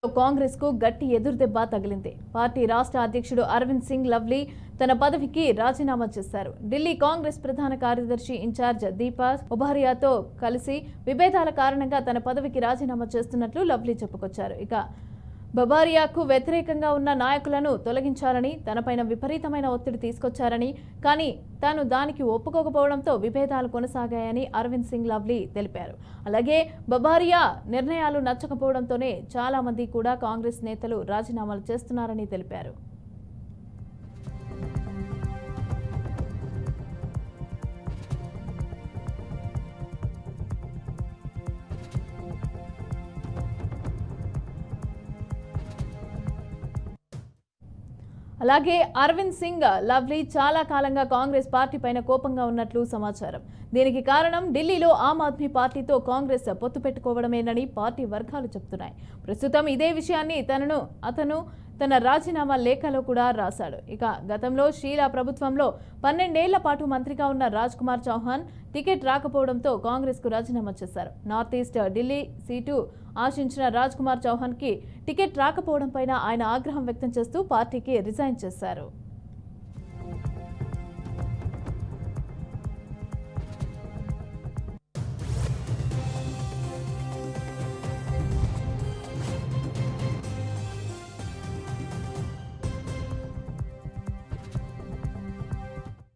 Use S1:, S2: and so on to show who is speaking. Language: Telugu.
S1: కాంగ్రెస్ కు గట్టి ఎదురుదెబ్బ తగిలింది. పార్టీ రాష్ట్ర అధ్యక్షుడు అరవింద్ సింగ్ లవ్లీ తన పదవికి రాజీనామా చేశారు. ఢిల్లీ కాంగ్రెస్ ప్రధాన కార్యదర్శి ఇన్ఛార్జ్ దీపా ఉబారియాతో కలిసి విభేదాల కారణంగా తన పదవికి రాజీనామా చేస్తున్నట్లు లవ్లీ చెప్పుకొచ్చారు. ఇక బబారియాకు వ్యతిరేకంగా ఉన్న నాయకులను తొలగించాలని తనపైన విపరీతమైన ఒత్తిడి తీసుకొచ్చారని, కానీ తాను దానికి ఒప్పుకోకపోవడంతో విభేదాలు కొనసాగాయని అరవింద్ సింగ్ లవ్లీ తెలిపారు. అలాగే బబారియా నిర్ణయాలు నచ్చకపోవడంతోనే చాలా మంది కూడా కాంగ్రెస్ నేతలు రాజీనామాలు చేస్తున్నారని తెలిపారు. అలాగే అరవింద్ సింగ్ లవ్లీ చాలా కాలంగా కాంగ్రెస్ పార్టీ పైన కోపంగా ఉన్నట్లు సమాచారం. దీనికి కారణం ఢిల్లీలో ఆమ్ ఆద్మీ పార్టీతో కాంగ్రెస్ పొత్తు పెట్టుకోవడమేనని పార్టీ వర్గాలు చెబుతున్నాయి. ప్రస్తుతం ఇదే విషయాన్ని అతను తన రాజీనామా లేఖలో కూడా రాశాడు. ఇక గతంలో షీలా ప్రభుత్వంలో 12 ఏళ్ల పాటు మంత్రిగా ఉన్న రాజ్ కుమార్ చౌహాన్ టికెట్ రాకపోవడంతో కాంగ్రెస్ కు రాజీనామా చేశారు. నార్త్ ఈస్ట్ ఢిల్లీ సీటు ఆశించిన రాజ్ కుమార్ చౌహాన్ కి టికెట్ రాకపోవడంపై ఆయన ఆగ్రహం వ్యక్తం చేస్తూ పార్టీకి రిజైన్ చేశారు.